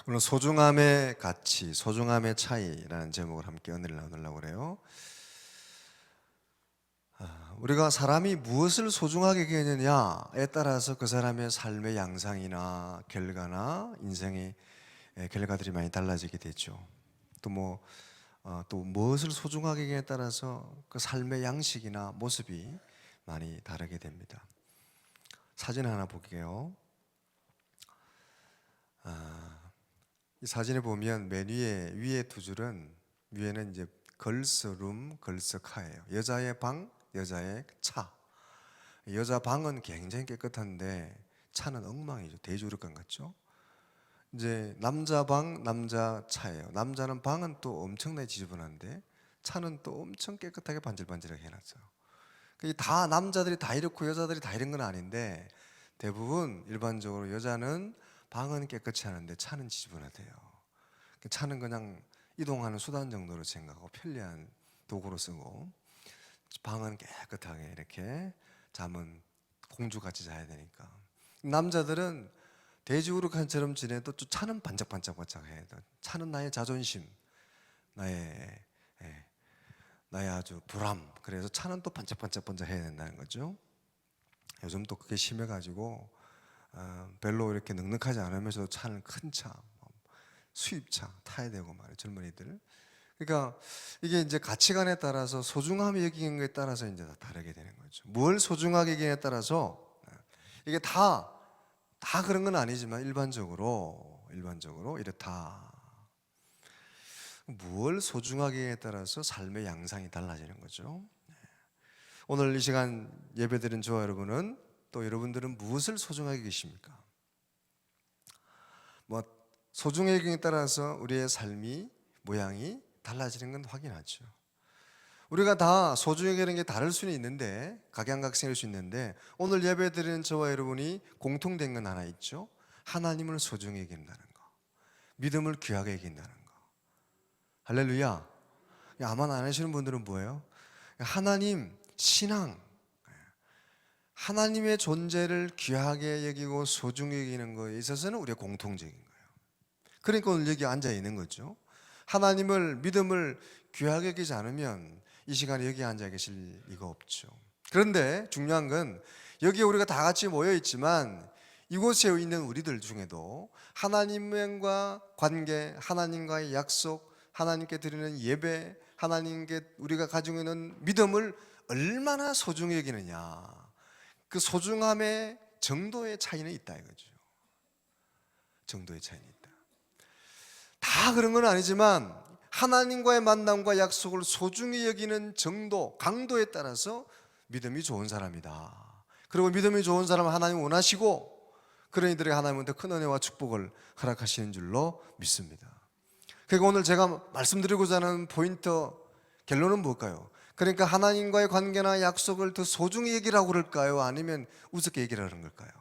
오늘 소중함의 가치, 소중함의 차이라는 제목을 함께 은혜를 나누려고 그래요. 우리가 사람이 무엇을 소중하게 여기느냐에 따라서 그 사람의 삶의 양상이나 결과나 인생의 결과들이 많이 달라지게 되죠. 또 무엇을 소중하게 여기느냐에 따라서 그 삶의 양식이나 모습이 많이 다르게 됩니다. 사진 하나 볼게요. 이 사진에 보면 맨 위에 두 줄은, 위에는 이제 걸스룸, 걸스카예요. 여자의 방, 여자의 차. 여자 방은 굉장히 깨끗한데 차는 엉망이죠. 대조력관 같죠. 이제 남자 방, 남자 차예요. 남자는 방은 또 엄청나게 지저분한데 차는 또 엄청 깨끗하게 반질반질하게 해놨어요. 다 남자들이 다 이렇고 여자들이 다 이런 건 아닌데, 대부분 일반적으로 여자는 방은 깨끗이 하는데 차는 지저분하대요. 차는 그냥 이동하는 수단 정도로 생각하고 편리한 도구로 쓰고, 방은 깨끗하게 이렇게, 잠은 공주같이 자야 되니까. 남자들은 돼지우룩한처럼 지내도 또 차는 반짝반짝반짝 해야 돼. 차는 나의 자존심, 나의 아주 보람. 그래서 차는 또 반짝반짝 해야 된다는 거죠. 요즘 또 그게 심해가지고 별로 이렇게 넉넉하지 않으면서 차는 큰 차, 수입차 타야 되고 말이에요, 젊은이들. 그러니까 이게 이제 가치관에 따라서 소중함이 여기는 것에 따라서 이제 다 다르게 되는 거죠. 뭘 소중하게 여기냐에 따라서, 이게 다 그런 건 아니지만 일반적으로 이렇다. 뭘 소중하게에 따라서 삶의 양상이 달라지는 거죠. 오늘 이 시간 예배드린 저와 여러분은, 또 여러분들은 무엇을 소중하게 계십니까? 소중하게 여김에 따라서 우리의 삶이, 모양이 달라지는 건 확인하죠. 우리가 다 소중하게 여기는 게 다를 수는 있는데, 각양각색일 수 있는데, 오늘 예배드리는 저와 여러분이 공통된 건 하나 있죠. 하나님을 소중히 여긴다는 거, 믿음을 귀하게 여긴다는 거. 할렐루야. 아마 안 하시는 분들은 뭐예요? 하나님, 신앙, 하나님의 존재를 귀하게 여기고 소중히 여기는 것에 있어서는 우리가 공통적인 거예요. 그러니까 오늘 여기 앉아 있는 거죠. 하나님을, 믿음을 귀하게 여기지 않으면 이 시간에 여기 앉아 계실 리가 없죠. 그런데 중요한 건, 여기에 우리가 다 같이 모여 있지만 이곳에 있는 우리들 중에도 하나님과 관계, 하나님과의 약속, 하나님께 드리는 예배, 하나님께 우리가 가지고 있는 믿음을 얼마나 소중히 여기느냐, 그 소중함의 정도의 차이는 있다 이거죠. 정도의 차이는 있다. 다 그런 건 아니지만 하나님과의 만남과 약속을 소중히 여기는 정도, 강도에 따라서 믿음이 좋은 사람이다. 그리고 믿음이 좋은 사람은 하나님 원하시고, 그런 이들에게 하나님한테 큰 은혜와 축복을 허락하시는 줄로 믿습니다. 그리고 오늘 제가 말씀드리고자 하는 포인트, 결론은 뭘까요? 그러니까 하나님과의 관계나 약속을 더 소중히 여기라고 그럴까요? 아니면 우습게 여기라는 걸까요?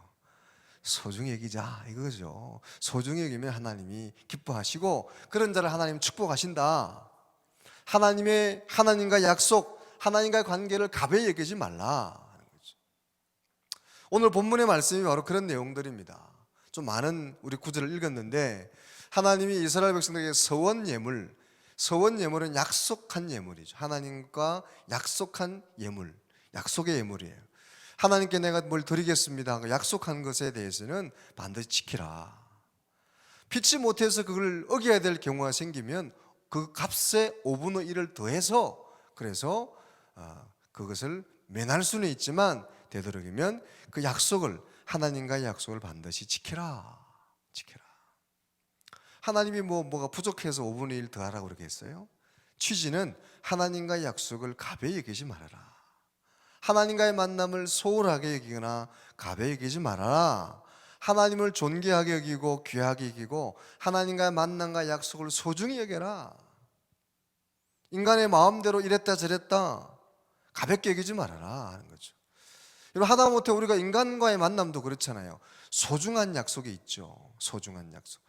소중히 여기자 이거죠. 소중히 여기면 하나님이 기뻐하시고 그런 자를 하나님 축복하신다. 하나님과 약속, 하나님과의 관계를 가벼이 여기지 말라 하는 거죠. 오늘 본문의 말씀이 바로 그런 내용들입니다. 좀 많은 우리 구절을 읽었는데, 하나님이 이스라엘 백성들에게 서원 예물은 약속한 예물이죠. 하나님과 약속한 예물, 약속의 예물이에요. 하나님께 내가 뭘 드리겠습니다, 약속한 것에 대해서는 반드시 지키라. 피치 못해서 그걸 어겨야 될 경우가 생기면 그 값에 5분의 1을 더해서, 그래서 그것을 면할 수는 있지만 되도록이면 그 약속을, 하나님과의 약속을 반드시 지켜라. 하나님이 뭐가 부족해서 5분의 1 더하라고 그렇게 했어요? 취지는 하나님과의 약속을 가벼이 여기지 말아라. 하나님과의 만남을 소홀하게 여기거나 가벼이 여기지 말아라. 하나님을 존귀하게 여기고 귀하게 여기고 하나님과의 만남과 약속을 소중히 여겨라. 인간의 마음대로 이랬다 저랬다 가볍게 여기지 말아라 하는 거죠. 여러분, 하다못해 우리가 인간과의 만남도 그렇잖아요. 소중한 약속이 있죠. 소중한 약속,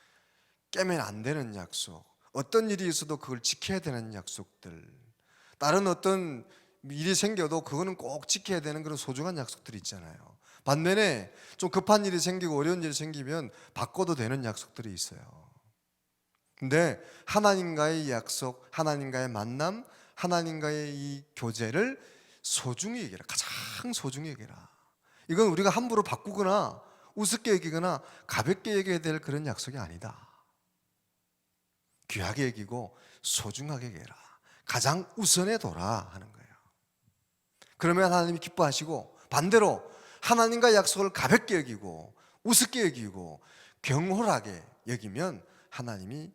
깨면 안 되는 약속, 어떤 일이 있어도 그걸 지켜야 되는 약속들, 다른 어떤 일이 생겨도 그거는 꼭 지켜야 되는 그런 소중한 약속들이 있잖아요. 반면에 좀 급한 일이 생기고 어려운 일이 생기면 바꿔도 되는 약속들이 있어요. 근데 하나님과의 약속, 하나님과의 만남, 하나님과의 이 교제를 소중히 여기라. 가장 소중히 여기라. 이건 우리가 함부로 바꾸거나 우습게 여기거나 가볍게 여겨야 될 그런 약속이 아니다. 귀하게 여기고 소중하게 여기라. 가장 우선에 둬라 하는 거예요. 그러면 하나님이 기뻐하시고, 반대로 하나님과 약속을 가볍게 여기고 우습게 여기고 경홀하게 여기면 하나님이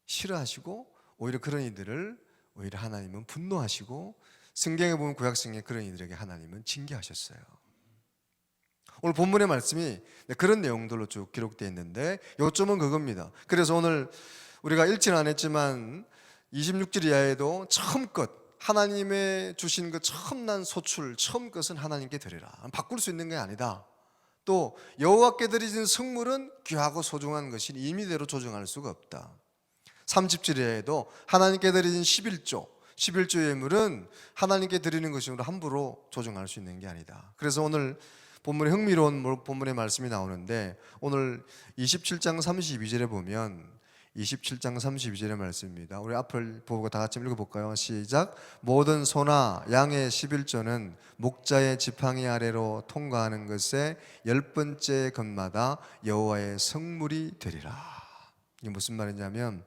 싫어하시고, 오히려 그런 이들을 오히려 하나님은 분노하시고, 성경에 보면 구약성경에 그런 이들에게 하나님은 징계하셨어요. 오늘 본문의 말씀이 그런 내용들로 쭉 기록되어 있는데, 요점은 그겁니다. 그래서 오늘 우리가 읽지는 않았지만 26절 이하에도 처음껏 하나님의 주신 그 처음난 소출, 처음 것은 하나님께 드리라. 바꿀 수 있는 게 아니다. 또 여호와께 드리신 성물은 귀하고 소중한 것이니 임의대로 조정할 수가 없다. 30절 이하에도 하나님께 드리신 11조 예물은 하나님께 드리는 것이므로 함부로 조정할 수 있는 게 아니다. 그래서 오늘 본문에 흥미로운 본문의 말씀이 나오는데, 오늘 27장 32절에 보면 27장 32절의 말씀입니다. 우리 앞을 보고 다 같이 읽어볼까요? 시작. 모든 소나 양의 11조는 목자의 지팡이 아래로 통과하는 것에 10번째 것마다 여호와의 성물이 되리라. 이게 무슨 말이냐면,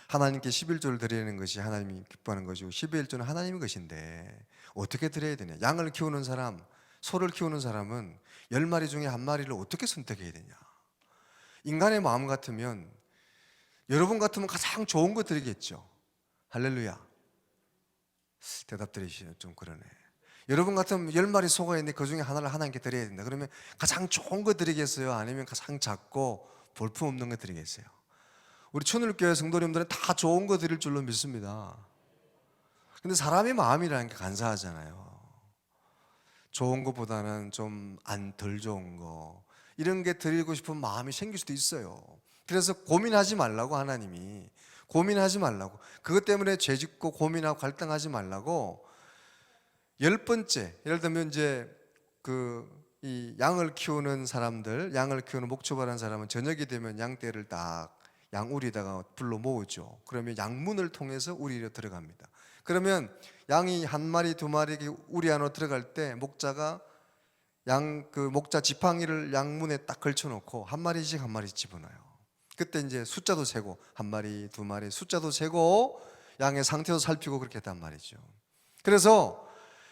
하나님께 11조를 드리는 것이 하나님이 기뻐하는 것이고 11조는 하나님의 것인데 어떻게 드려야 되냐. 양을 키우는 사람, 소를 키우는 사람은 10마리 중에 한 마리를 어떻게 선택해야 되냐. 인간의 마음 같으면, 여러분 같으면 가장 좋은 거 드리겠죠. 할렐루야. 대답 드리시죠. 좀 그러네. 여러분 같으면 10마리 소가 있는데 그 중에 하나를 하나님께 드려야 된다. 그러면 가장 좋은 거 드리겠어요? 아니면 가장 작고 볼품없는 거 드리겠어요? 우리 천일교회 성도님들은 다 좋은 거 드릴 줄로 믿습니다. 근데 사람의 마음이라는 게 간사하잖아요. 좋은 것보다는 좀 덜 좋은 거, 이런 게 드리고 싶은 마음이 생길 수도 있어요. 그래서 고민하지 말라고, 하나님이 고민하지 말라고, 그것 때문에 죄짓고 고민하고 갈등하지 말라고 10번째, 예를 들면 이제 이 양을 키우는 사람들, 양을 키우는 목초바라는 사람은 저녁이 되면 양떼를 딱 양우리다가 불러 모으죠. 그러면 양문을 통해서 우리로 들어갑니다. 그러면 양이 한 마리 두 마리 우리 안으로 들어갈 때 목자가 목자 지팡이를 양문에 딱 걸쳐놓고 한 마리씩 한 마리씩 집어넣어요. 그때 이제 숫자도 세고, 한 마리 두 마리 숫자도 세고 양의 상태도 살피고 그렇게 했단 말이죠. 그래서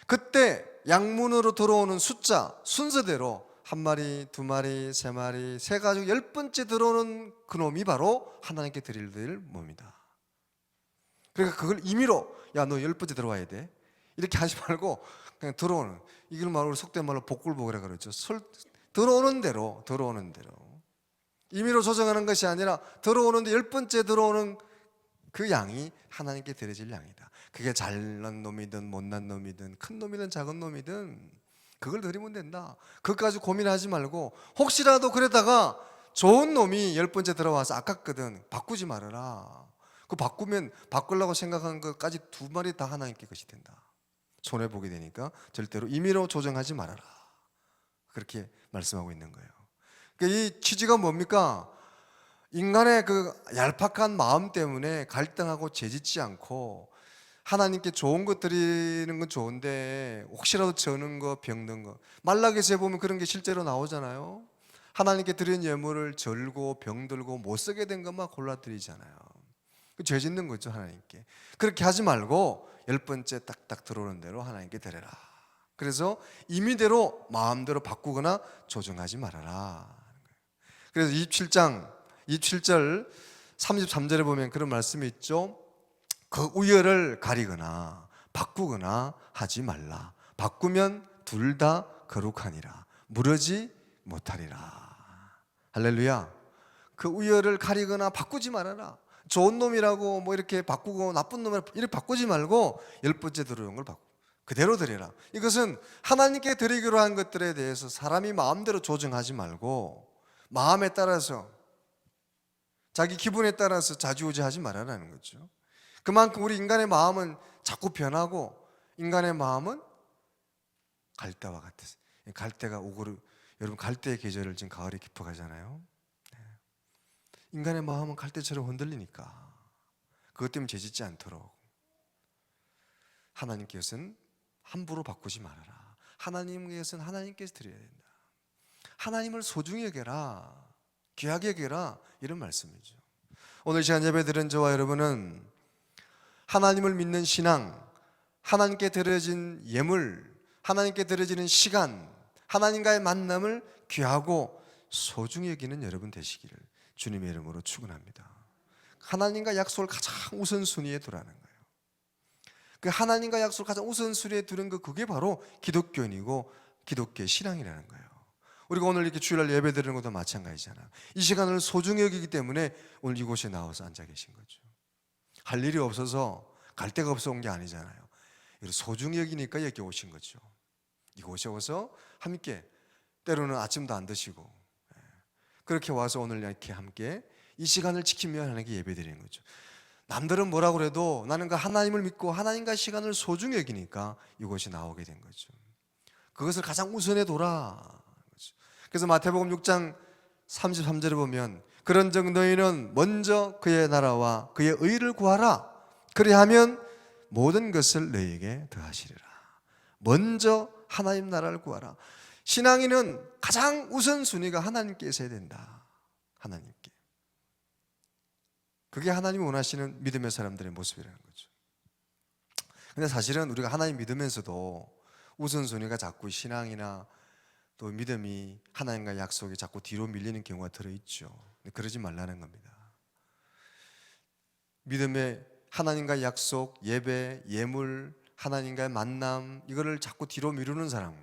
그때 양문으로 들어오는 숫자 순서대로 한 마리, 두 마리, 세 마리, 세 가지고 10번째 들어오는 그놈이 바로 하나님께 드릴 몸이다. 그러니까 그걸 임의로, 야, 너 10번째 들어와야 돼, 이렇게 하지 말고 그냥 들어오는, 이걸 말로 속된 말로 복굴복이라 그러죠. 들어오는 대로 임의로 조정하는 것이 아니라 들어오는데 10번째 들어오는 그 양이 하나님께 드려질 양이다. 그게 잘난 놈이든 못난 놈이든 큰 놈이든 작은 놈이든 그걸 드리면 된다. 그것까지 고민하지 말고, 혹시라도 그러다가 좋은 놈이 10번째 들어와서 아깝거든, 바꾸지 말아라. 그 바꾸려고 생각한 것까지 두 마리 다 하나님께 것이 된다. 손해보게 되니까 절대로 임의로 조정하지 말아라. 그렇게 말씀하고 있는 거예요. 그러니까 이 취지가 뭡니까? 인간의 그 얄팍한 마음 때문에 갈등하고 죄짓지 않고, 하나님께 좋은 것 드리는 건 좋은데 혹시라도 저는 거, 병든 거, 말라기서에 보면 그런 게 실제로 나오잖아요. 하나님께 드리는 예물을 절고 병들고 못 쓰게 된 것만 골라 드리잖아요. 그 죄 짓는 거죠, 하나님께. 그렇게 하지 말고 10번째 딱딱 들어오는 대로 하나님께 드려라. 그래서 임의대로 마음대로 바꾸거나 조정하지 말아라. 그래서 27절 33절에 보면 그런 말씀이 있죠. 그 우열을 가리거나 바꾸거나 하지 말라. 바꾸면 둘 다 거룩하니라. 무르지 못하리라. 할렐루야. 그 우열을 가리거나 바꾸지 말아라. 좋은 놈이라고 뭐 이렇게 바꾸고 나쁜 놈이라고 이렇게 바꾸지 말고 10번째 들어온 걸 그대로 드려라. 이것은 하나님께 드리기로 한 것들에 대해서 사람이 마음대로 조정하지 말고 마음에 따라서, 자기 기분에 따라서 좌지우지하지 말아라는 거죠. 그만큼 우리 인간의 마음은 자꾸 변하고, 인간의 마음은 갈대와 같아서, 갈대가 오고, 여러분 갈대의 계절을 지금 가을이 깊어가잖아요. 인간의 마음은 갈대처럼 흔들리니까 그것 때문에 죄짓지 않도록 하나님께서는 함부로 바꾸지 말아라. 하나님께서는 하나님께서 드려야 된다. 하나님을 소중히 여겨라, 귀하게 여겨라, 이런 말씀이죠. 오늘 시간 예배 드린 저와 여러분은 하나님을 믿는 신앙, 하나님께 드려진 예물, 하나님께 드려지는 시간, 하나님과의 만남을 귀하고 소중히 여기는 여러분 되시기를 주님의 이름으로 축원합니다. 하나님과 약속을 가장 우선순위에 두라는 거예요. 그 하나님과 약속을 가장 우선순위에 두는 그게 바로 기독교인이고 기독교의 신앙이라는 거예요. 우리가 오늘 이렇게 주일날 예배 드리는 것도 마찬가지잖아요. 이 시간을 소중히 여기기 때문에 오늘 이곳에 나와서 앉아 계신 거죠. 할 일이 없어서 갈 데가 없어 온 게 아니잖아요. 소중히 여기니까 여기 오신 거죠. 이곳에 와서 함께, 때로는 아침도 안 드시고 그렇게 와서 오늘 이렇게 함께 이 시간을 지키며 하나님께 예배 드리는 거죠. 남들은 뭐라고 그래도 나는 그 하나님을 믿고 하나님과 시간을 소중히 여기니까 이곳에 나오게 된 거죠. 그것을 가장 우선에 둬라. 그래서 마태복음 6장 33절에 보면 그런즉 너희는 먼저 그의 나라와 그의 의를 구하라. 그리하면 모든 것을 너희에게 더하시리라. 먼저 하나님 나라를 구하라. 신앙인은 가장 우선순위가 하나님께 있어야 된다. 하나님께. 그게 하나님이 원하시는 믿음의 사람들의 모습이라는 거죠. 근데 사실은 우리가 하나님 믿으면서도 우선순위가 자꾸 신앙이나 또 믿음이 하나님과 약속이 자꾸 뒤로 밀리는 경우가 들어있죠. 그러지 말라는 겁니다. 믿음의 하나님과의 약속, 예배, 예물, 하나님과의 만남, 이거를 자꾸 뒤로 미루는 사람,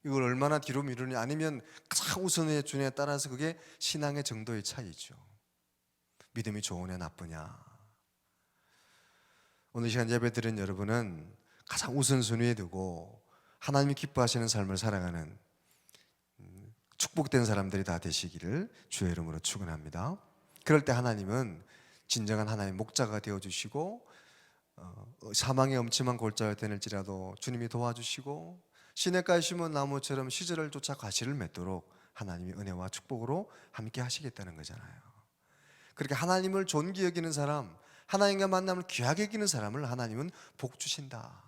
이걸 얼마나 뒤로 미루느냐, 아니면 가장 우선의 준에 따라서 그게 신앙의 정도의 차이죠. 믿음이 좋으냐 나쁘냐. 오늘 시간 예배 드린 여러분은 가장 우선순위에 두고 하나님이 기뻐하시는 삶을 살아가는 축복된 사람들이 다 되시기를 주의 이름으로 축원합니다. 그럴 때 하나님은 진정한 하나님의 목자가 되어주시고 사망의 엄침한 골짜기가 되는지라도 주님이 도와주시고 시냇가에 심은 나무처럼 시절을 쫓아 가시를 맺도록 하나님이 은혜와 축복으로 함께 하시겠다는 거잖아요. 그렇게 하나님을 존귀 여기는 사람, 하나님과 만남을 귀하게 여기는 사람을 하나님은 복 주신다.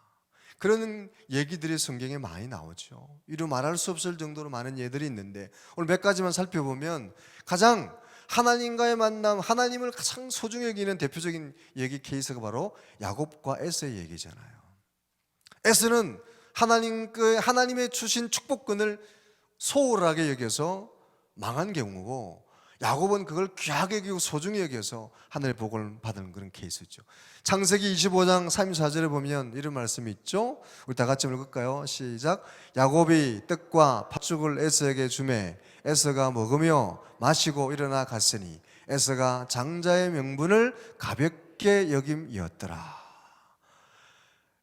그런 얘기들이 성경에 많이 나오죠. 이루 말할 수 없을 정도로 많은 예들이 있는데 오늘 몇 가지만 살펴보면 가장 하나님과의 만남, 하나님을 가장 소중히 여기는 대표적인 얘기 케이스가 바로 야곱과 에서의 얘기잖아요. 에서는 하나님의 주신 축복권을 소홀하게 여겨서 망한 경우고, 야곱은 그걸 귀하게 여기고 소중히 여겨서 하늘의 복을 받은 그런 케이스죠. 창세기 25장 34절에 보면 이런 말씀이 있죠. 우리 다 같이 읽을까요? 시작. 야곱이 떡과 팥죽을 에서에게 주매 에서가 먹으며 마시고 일어나 갔으니 에서가 장자의 명분을 가볍게 여김이었더라.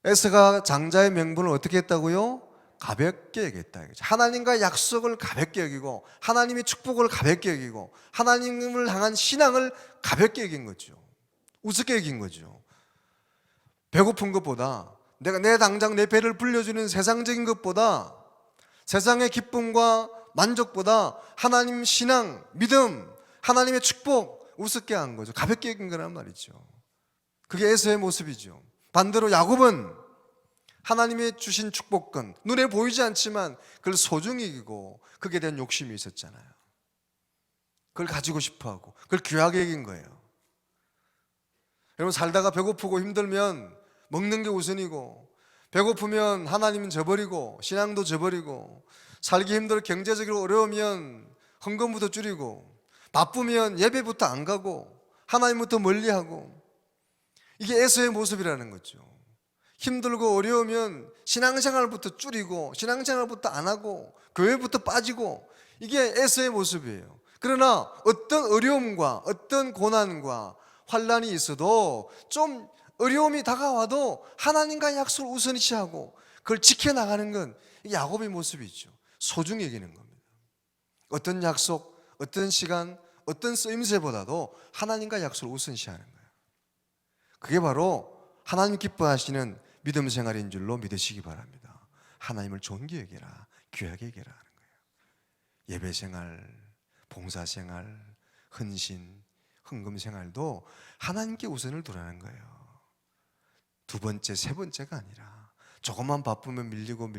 에서가 장자의 명분을 어떻게 했다고요? 가볍게 여겼다. 하나님과 약속을 가볍게 여기고 하나님의 축복을 가볍게 여기고 하나님을 향한 신앙을 가볍게 여긴 거죠. 우습게 여긴 거죠. 배고픈 것보다, 내 당장 내 배를 불려주는 세상적인 것보다, 세상의 기쁨과 만족보다 하나님 신앙, 믿음, 하나님의 축복 우습게 한 거죠. 가볍게 여긴 거란 말이죠. 그게 에서의 모습이죠. 반대로 야곱은 하나님의 주신 축복권, 눈에 보이지 않지만 그걸 소중히 여기고 그게 대한 욕심이 있었잖아요. 그걸 가지고 싶어하고 그걸 귀하게 여긴 거예요. 여러분, 살다가 배고프고 힘들면 먹는 게 우선이고, 배고프면 하나님은 저버리고 신앙도 저버리고, 살기 힘들어 경제적으로 어려우면 헌금부터 줄이고, 바쁘면 예배부터 안 가고 하나님부터 멀리하고, 이게 에서의 모습이라는 거죠. 힘들고 어려우면 신앙생활부터 줄이고 신앙생활부터 안 하고 교회부터 빠지고, 이게 에서의 모습이에요. 그러나 어떤 어려움과 어떤 고난과 환난이 있어도, 좀 어려움이 다가와도 하나님과 약속을 우선시하고 그걸 지켜나가는 건 야곱의 모습이죠. 소중히 여기는 겁니다. 어떤 약속, 어떤 시간, 어떤 쓰임새보다도 하나님과 약속을 우선시하는 거예요. 그게 바로 하나님 기뻐하시는 믿음 생활인 줄로 믿으시기 바랍니다. 하나님을 존귀 여겨라, 귀하게 여겨라 하는 거예요. 예배 생활, 봉사 생활, 헌신, 헌금 생활도 하나님께 우선을 두라는 거예요. 두 번째, 세 번째가 아니라 조금만 바쁘면 밀리고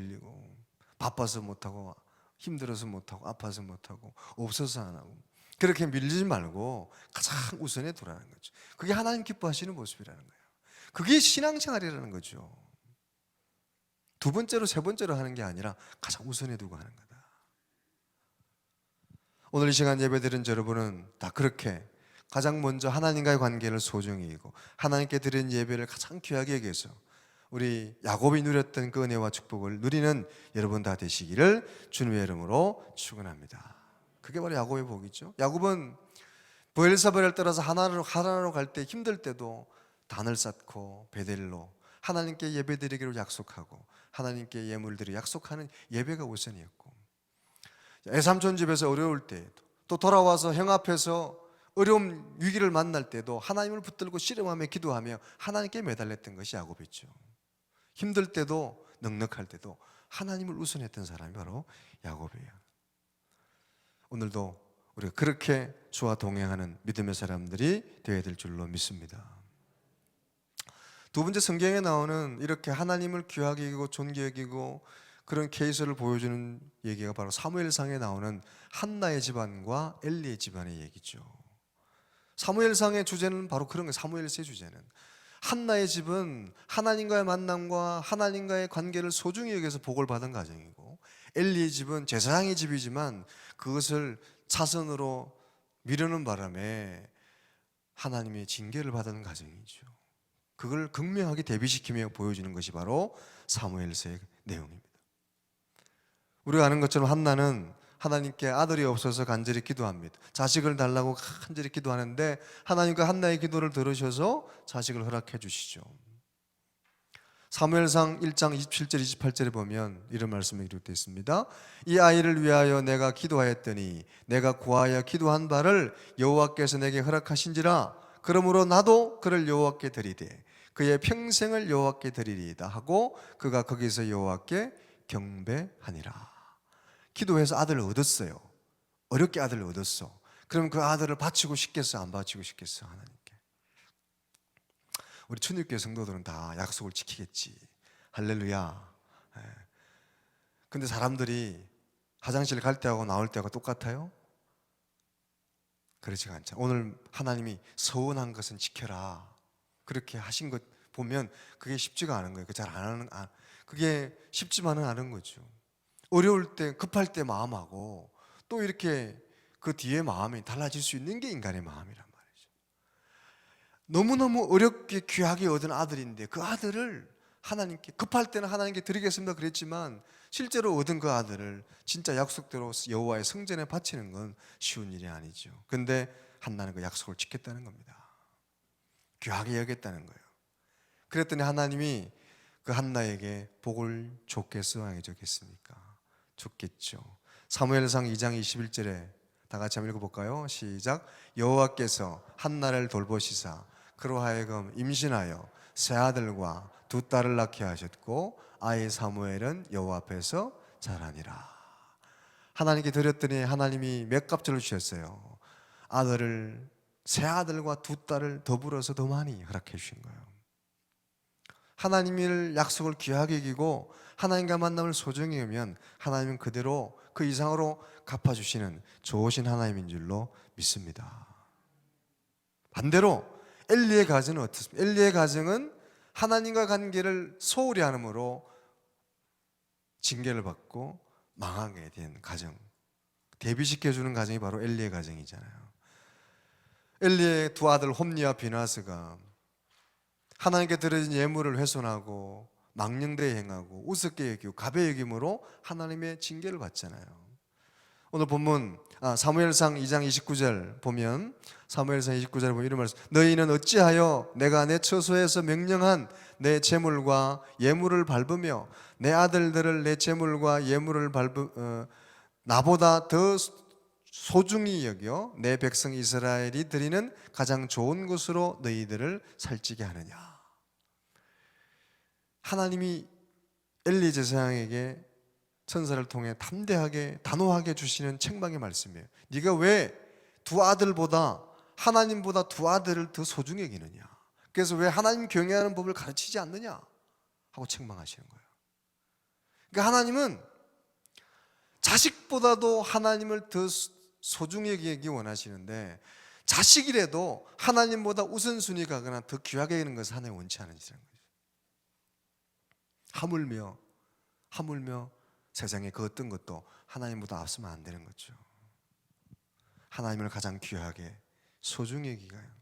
바빠서 못하고 힘들어서 못하고 아파서 못하고 없어서 안 하고 그렇게 밀리지 말고 가장 우선에 두라는 거죠. 그게 하나님 기뻐하시는 모습이라는 거예요. 그게 신앙생활이라는 거죠. 두 번째로 세 번째로 하는 게 아니라 가장 우선에 두고 하는 거다. 오늘 이 시간 예배드린 여러분은 다 그렇게 가장 먼저 하나님과의 관계를 소중히 여기고 하나님께 드린 예배를 가장 귀하게 여겨서 우리 야곱이 누렸던 그 은혜와 축복을 누리는 여러분 다 되시기를 주님의 이름으로 축원합니다. 그게 바로 야곱의 복이죠. 야곱은 브엘사바를 따라서 하나로 갈 때 힘들 때도 단을 쌓고 베델로 하나님께 예배드리기로 약속하고 하나님께 예물을 드리고 약속하는 예배가 우선이었고, 애삼촌 집에서 어려울 때에도 또 돌아와서 형 앞에서 어려움 위기를 만날 때도 하나님을 붙들고 씨름하며 기도하며 하나님께 매달렸던 것이 야곱이죠. 힘들 때도 넉넉할 때도 하나님을 우선했던 사람이 바로 야곱이에요. 오늘도 우리가 그렇게 주와 동행하는 믿음의 사람들이 되어야 될 줄로 믿습니다. 두 번째, 성경에 나오는 이렇게 하나님을 귀하게 여기고 존귀하게 여기고 그런 케이스를 보여주는 얘기가 바로 사무엘상에 나오는 한나의 집안과 엘리의 집안의 얘기죠. 사무엘상의 주제는 바로 그런 거예요. 사무엘서의 주제는 한나의 집은 하나님과의 만남과 하나님과의 관계를 소중히 여기서 복을 받은 가정이고, 엘리의 집은 제사장의 집이지만 그것을 자선으로 미루는 바람에 하나님의 징계를 받은 가정이죠. 그걸 극명하게 대비시키며 보여주는 것이 바로 사무엘서의 내용입니다. 우리가 아는 것처럼 한나는 하나님께 아들이 없어서 간절히 기도합니다. 자식을 달라고 간절히 기도하는데 하나님과 한나의 기도를 들으셔서 자식을 허락해 주시죠. 사무엘상 1장 27절 28절에 보면 이런 말씀이 기록되어 있습니다. 이 아이를 위하여 내가 기도하였더니 내가 구하여 기도한 바를 여호와께서 내게 허락하신지라. 그러므로 나도 그를 여호와께 드리되 그의 평생을 여호와께 드리리이다 하고 그가 거기서 여호와께 경배하니라. 기도해서 아들을 얻었어요. 어렵게 아들을 얻었어. 그럼 그 아들을 바치고 싶겠어? 안 바치고 싶겠어? 하나님께. 우리 천주교회 성도들은 다 약속을 지키겠지. 할렐루야. 근데 사람들이 화장실 갈 때하고 나올 때하고 똑같아요? 그렇지가 않죠. 오늘 하나님이 서원한 것은 지켜라, 그렇게 하신 것 보면 그게 쉽지가 않은 거예요. 잘 안 하는, 그게 쉽지만은 않은 거죠. 어려울 때, 급할 때 마음하고 또 이렇게 그 뒤에 마음이 달라질 수 있는 게 인간의 마음이란 말이죠. 너무너무 어렵게 귀하게 얻은 아들인데 그 아들을 하나님께, 급할 때는 하나님께 드리겠습니다 그랬지만 실제로 얻은 그 아들을 진짜 약속대로 여호와의 성전에 바치는 건 쉬운 일이 아니죠. 근데 한나는 그 약속을 지켰다는 겁니다. 귀하게 여겼다는 거예요. 그랬더니 하나님이 그 한나에게 복을 좋겠어 안 좋겠습니까? 좋겠죠. 사무엘상 2장 21절에 다 같이 한번 읽어볼까요? 시작. 여호와께서 한나를 돌보시사 그로 하여금 임신하여 세 아들과 두 딸을 낳게 하셨고 아이 사무엘은 여호와 앞에서 자라니라. 하나님께 드렸더니 하나님이 몇 값을 주셨어요. 아들을, 세 아들과 두 딸을 더불어서 더 많이 허락해 주신 거예요. 하나님의 약속을 귀하게 여기고 하나님과 만남을 소중히 여기면 하나님은 그대로 그 이상으로 갚아주시는 좋으신 하나님인 줄로 믿습니다. 반대로 엘리의 가정은 어떻습니까? 엘리의 가정은 하나님과 관계를 소홀히 함으로 징계를 받고 망하게 된 가정, 대비시켜주는 가정이 바로 엘리의 가정이잖아요. 엘리의 두 아들 홈니와 비나스가 하나님께 드려진 예물을 훼손하고 망령되이 행하고 우습게 여기고 가벼이 여김으로 하나님의 징계를 받잖아요. 오늘 본문 사무엘상 2장 29절 보면, 사무엘상 29절에 보면 이런 말씀. 너희는 어찌하여 내가 내 처소에서 명령한 내 제물과 예물을 밟으며 내 아들들을 내 제물과 예물을 나보다 더 소중히 여겨 내 백성 이스라엘이 드리는 가장 좋은 것으로 너희들을 살찌게 하느냐. 하나님이 엘리 제사장에게 천사를 통해 담대하게 단호하게 주시는 책망의 말씀이에요. 네가 왜 두 아들보다 하나님보다 두 아들을 더 소중히 여기느냐? 그래서 왜 하나님 경외하는 법을 가르치지 않느냐? 하고 책망하시는 거예요. 그러니까 하나님은 자식보다도 하나님을 더 소중히 여기기 원하시는데 자식이라도 하나님보다 우선순위 가거나 더 귀하게 여기는 것을 하나님 원치 않으시는 거죠. 하물며 세상에 그 어떤 것도 하나님보다 앞서면 안 되는 거죠. 하나님을 가장 귀하게 소중히 여기가요.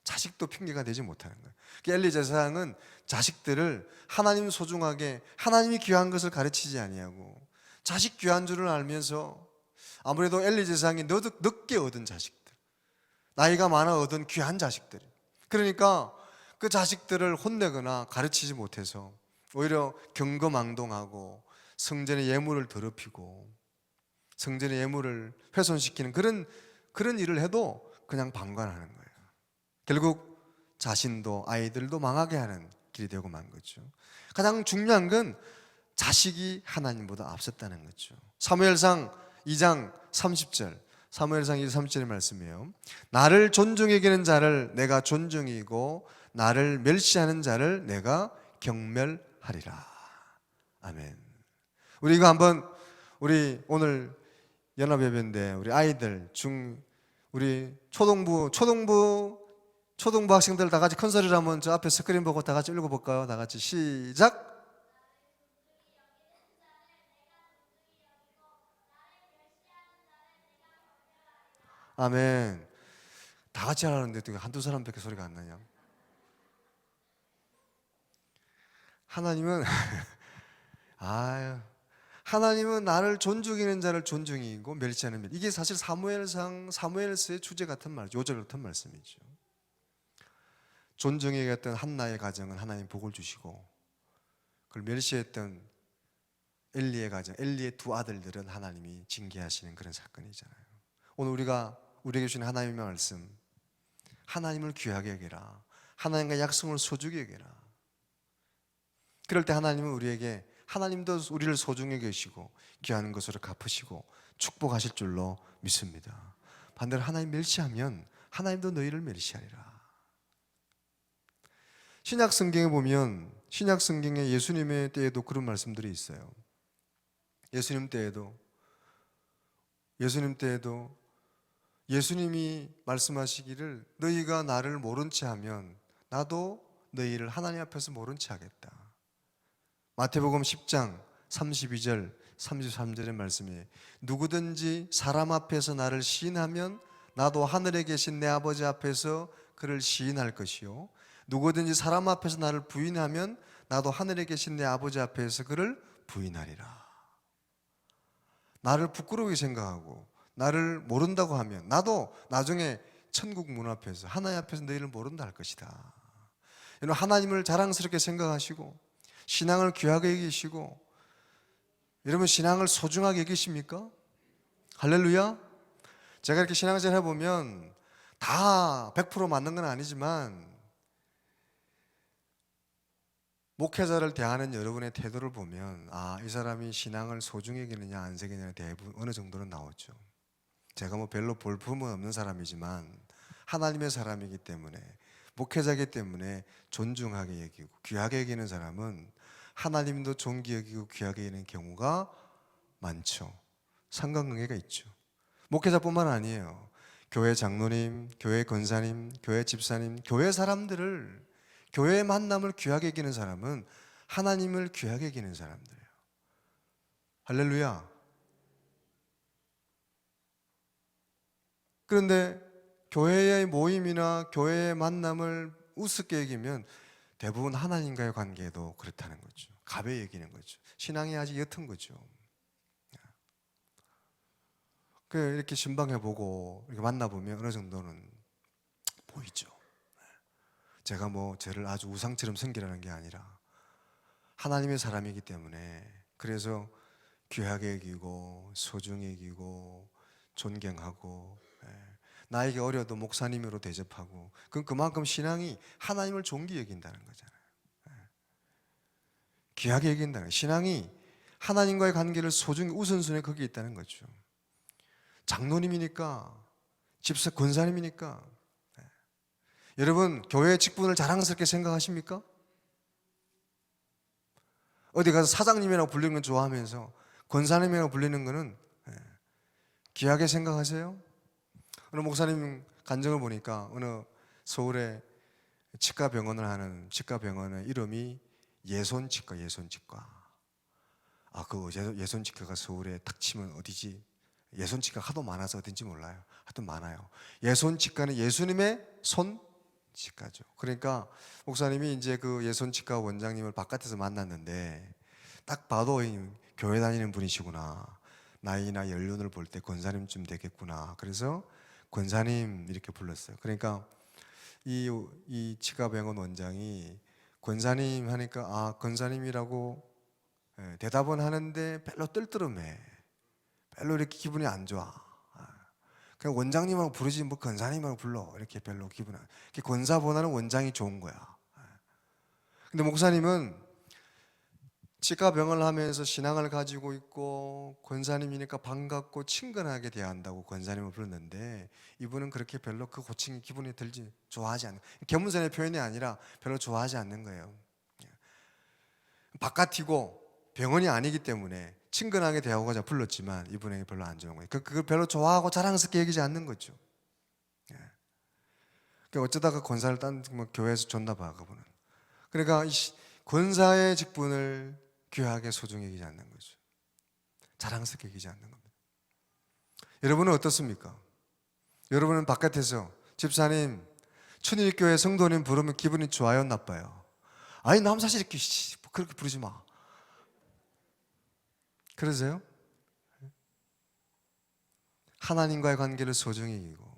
자식도 핑계가 되지 못하는 거예요. 엘리 제사장은 자식들을 하나님 소중하게 하나님이 귀한 것을 가르치지 아니하고 자식 귀한 줄을 알면서 아무래도 엘리 제사장이 늦게 얻은 자식들, 나이가 많아 얻은 귀한 자식들, 그러니까 그 자식들을 혼내거나 가르치지 못해서 오히려 경거망동하고 성전의 예물을 더럽히고 성전의 예물을 훼손시키는 그런 일을 해도 그냥 방관하는 거예요. 결국 자신도 아이들도 망하게 하는 길이 되고 만 거죠. 가장 중요한 건 자식이 하나님보다 앞섰다는 거죠. 사무엘상 2장 30절, 사무엘상 2장 30절의 말씀이에요. 나를 존중히 여기는 자를 내가 존중히 여기고 나를 멸시하는 자를 내가 경멸하리라. 아멘. 우리 이거 한번 우리 오늘 연합예배인데 우리 아이들 우리 초등부 학생들 다 같이 큰 소리로 한번 저 앞에 스크린 보고 다 같이 읽어볼까요? 다 같이 시작. 아멘. 다 같이 하라는데 어떻게 한두 사람밖에 소리가 안 나냐? 하나님은 하나님은 나를 존중하는 자를 존중이고 멸시하는 멸. 이게 사실 사무엘서의 주제 같은 말이죠. 요절 같은 말씀이죠. 존중히 여겼던 한나의 가정은 하나님 복을 주시고 그걸 멸시했던 엘리의 가정, 엘리의 두 아들들은 하나님이 징계하시는 그런 사건이잖아요. 오늘 우리에게 주신 하나님의 말씀, 하나님을 귀하게 여겨라. 하나님과 약속을 소중히 여겨라. 그럴 때 하나님은 하나님도 우리를 소중히 여기시고 귀한 것으로 갚으시고 축복하실 줄로 믿습니다. 반대로 하나님 멸시하면 하나님도 너희를 멸시하리라. 신약 성경에 보면 신약 성경에 예수님의 때에도 그런 말씀들이 있어요. 예수님 때에도 예수님이 말씀하시기를 너희가 나를 모른 채 하면 나도 너희를 하나님 앞에서 모른 채 하겠다. 마태복음 10장 32절 33절의 말씀이 누구든지 사람 앞에서 나를 시인하면 나도 하늘에 계신 내 아버지 앞에서 그를 시인할 것이요 누구든지 사람 앞에서 나를 부인하면 나도 하늘에 계신 내 아버지 앞에서 그를 부인하리라. 나를 부끄러우게 생각하고 나를 모른다고 하면 나도 나중에 천국 문 앞에서 하나님 앞에서 너희를 모른다 할 것이다. 여러분 하나님을 자랑스럽게 생각하시고 신앙을 귀하게 여기시고 여러분 신앙을 소중하게 여기십니까? 할렐루야. 제가 이렇게 신앙생활 해보면 다 100% 맞는 건 아니지만 목회자를 대하는 여러분의 태도를 보면 이 사람이 신앙을 소중히 여기느냐 안 여기느냐 대부분 어느 정도는 나오죠. 제가 별로 볼품은 없는 사람이지만 하나님의 사람이기 때문에 목회자이기 때문에 존중하게 여기고 귀하게 여기는 사람은 하나님도 존귀 여기고 귀하게 여기는 경우가 많죠. 상관관계가 있죠. 목회자뿐만 아니에요. 교회 장로님, 교회 권사님, 교회 집사님, 교회 사람들을 교회의 만남을 귀하게 여기는 사람은 하나님을 귀하게 여기는 사람들이에요. 할렐루야. 그런데 교회의 모임이나 교회의 만남을 우습게 여기면 대부분 하나님과의 관계도 그렇다는 거죠. 가벼이 여기는 거죠. 신앙이 아직 옅은 거죠. 이렇게 신방해보고 이렇게 만나보면 어느 정도는 보이죠. 제가 저를 아주 우상처럼 섬기라는 게 아니라 하나님의 사람이기 때문에 그래서 귀하게 여기고 소중히 여기고 존경하고 나에게 어려도 목사님으로 대접하고 그만큼 신앙이 하나님을 존귀 여긴다는 거잖아요. 귀하게 여긴다는 거예요. 신앙이 하나님과의 관계를 소중히 우선순위에 거기에 있다는 거죠. 장로님이니까 집사 권사님이니까. 여러분 교회 직분을 자랑스럽게 생각하십니까? 어디 가서 사장님이라고 불리는 건 좋아하면서 권사님이라고 불리는 거는 귀하게 생각하세요? 어느 목사님 간증을 보니까 어느 서울에 치과병원을 하는 치과병원의 이름이 예손치과. 그 예손치과가 서울에 탁 치면 어디지? 예손치과가 하도 많아서 어딘지 몰라요. 하여튼 많아요. 예손치과는 예수님의 손치과죠. 그러니까 목사님이 이제 그 예손치과 원장님을 바깥에서 만났는데 딱 봐도 교회 다니는 분이시구나. 나이나 연륜을 볼 때 권사님쯤 되겠구나. 그래서 권사님 이렇게 불렀어요. 그러니까 이 치과병원 원장이 권사님 하니까 권사님이라고 대답은 하는데 별로 뜰뜨름해. 별로 이렇게 기분이 안 좋아. 그냥 원장님하고 부르지 뭐 권사님하고 불러. 이렇게 별로 기분 안. 권사보다는 원장이 좋은 거야. 근데 목사님은 치과병원을 하면서 신앙을 가지고 있고 권사님이니까 반갑고 친근하게 대한다고 권사님을 불렀는데 이분은 그렇게 별로 그 호칭이 기분이 들지 좋아하지 않는, 겸손의 표현이 아니라 별로 좋아하지 않는 거예요. 바깥이고 병원이 아니기 때문에 친근하게 대하고자 불렀지만 이분에게 별로 안 좋은 거예요. 그걸 별로 좋아하고 자랑스럽게 여기지 않는 거죠. 그러니까 어쩌다가 권사를 딴 교회에서 줬나 봐 그분은. 그러니까 권사의 직분을 귀하게 소중히 여기지 않는 거죠. 자랑스럽게 여기지 않는 겁니다. 여러분은 어떻습니까? 여러분은 바깥에서 집사님, 춘일교회 성도님 부르면 기분이 좋아요, 나빠요? 아니 남사실 이렇게 그렇게 부르지 마. 그러세요? 하나님과의 관계를 소중히 여기고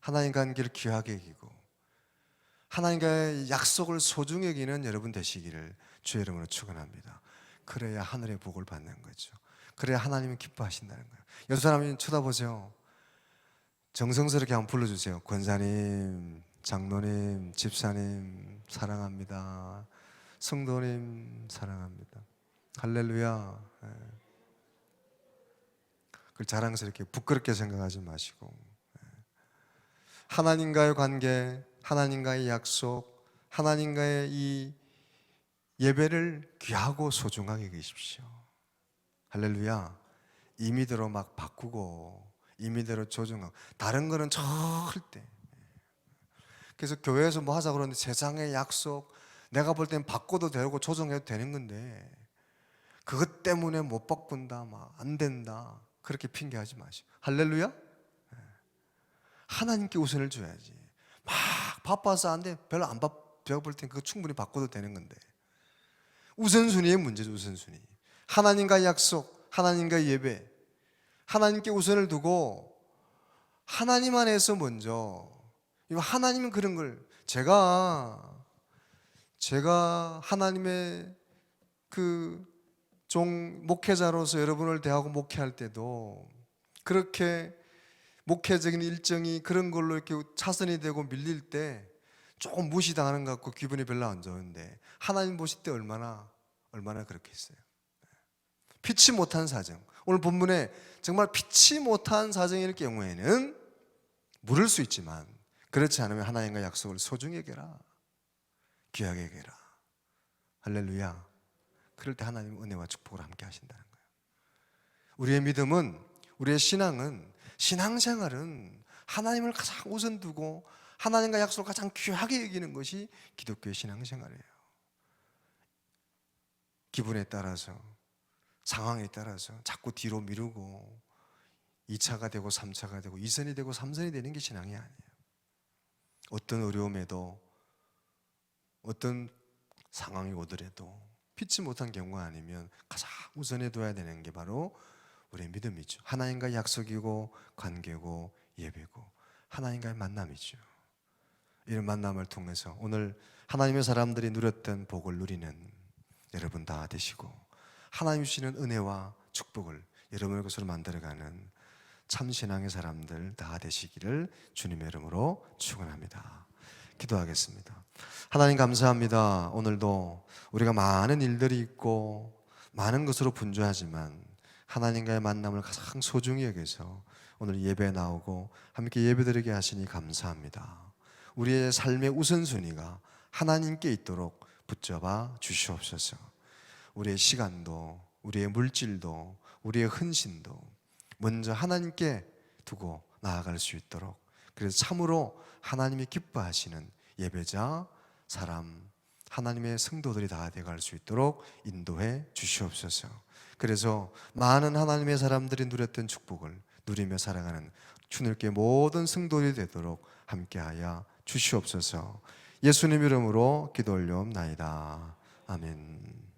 하나님과의 관계를 귀하게 여기고 하나님과의 약속을 소중히 여기는 여러분 되시기를 주의 이름으로 축원합니다. 그래야 하늘의 복을 받는 거죠. 그래야 하나님은 기뻐하신다는 거예요. 여러 사람이 쳐다보세요. 정성스럽게 한번 불러주세요. 권사님, 장로님, 집사님 사랑합니다. 성도님 사랑합니다. 할렐루야. 그걸 자랑스럽게 부끄럽게 생각하지 마시고 하나님과의 관계, 하나님과의 약속, 하나님과의 이 예배를 귀하고 소중하게 여기십시오. 할렐루야. 임의대로 막 바꾸고 임의대로 조정하고 다른 거는 절대. 그래서 교회에서 뭐 하자 그러는데 세상의 약속 내가 볼 땐 바꿔도 되고 조정해도 되는 건데 그것 때문에 못 바꾼다, 막 안 된다 그렇게 핑계하지 마시고. 할렐루야. 하나님께 우선을 줘야지. 막 바빠서 안 돼. 별로 안 제가 볼 땐 그거 충분히 바꿔도 되는 건데 우선순위의 문제죠. 우선순위. 하나님과의 약속, 하나님과의 예배, 하나님께 우선을 두고 하나님 안에서 먼저. 하나님은 그런 걸 제가 하나님의 그 종 목회자로서 여러분을 대하고 목회할 때도 그렇게 목회적인 일정이 그런 걸로 이렇게 차선이 되고 밀릴 때 조금 무시당하는 것 같고 기분이 별로 안 좋은데 하나님 보실 때 얼마나 그렇겠어요. 피치 못한 사정. 오늘 본문에 정말 피치 못한 사정일 경우에는 물을 수 있지만 그렇지 않으면 하나님과 약속을 소중히 여겨라. 귀하게 여겨라. 할렐루야. 그럴 때 하나님은 은혜와 축복을 함께 하신다는 거예요. 우리의 믿음은, 우리의 신앙은, 신앙생활은 하나님을 가장 우선 두고 하나님과 약속을 가장 귀하게 여기는 것이 기독교의 신앙생활이에요. 기분에 따라서, 상황에 따라서 자꾸 뒤로 미루고 2차가 되고 3차가 되고 2선이 되고 3선이 되는 게 신앙이 아니에요. 어떤 어려움에도 어떤 상황이 오더라도 피치 못한 경우가 아니면 가장 우선해 둬야 되는 게 바로 우리의 믿음이죠. 하나님과의 약속이고 관계고 예배고 하나님과의 만남이죠. 이런 만남을 통해서 오늘 하나님의 사람들이 누렸던 복을 누리는 여러분 다 되시고 하나님 주시는 은혜와 축복을 여러분의 것으로 만들어가는 참 신앙의 사람들 다 되시기를 주님의 이름으로 축원합니다. 기도하겠습니다. 하나님 감사합니다. 오늘도 우리가 많은 일들이 있고 많은 것으로 분주하지만 하나님과의 만남을 가장 소중히 여겨서 오늘 예배 나오고 함께 예배드리게 하시니 감사합니다. 우리의 삶의 우선순위가 하나님께 있도록 붙잡아 주시옵소서. 우리의 시간도, 우리의 물질도, 우리의 헌신도 먼저 하나님께 두고 나아갈 수 있도록, 그래서 참으로 하나님이 기뻐하시는 예배자, 사람, 하나님의 성도들이 다 되어갈 수 있도록 인도해 주시옵소서. 그래서 많은 하나님의 사람들이 누렸던 축복을 누리며 살아가는 주님께 모든 성도들이 되도록 함께하여 주시옵소서. 예수님 이름으로 기도 올려옵나이다. 아멘.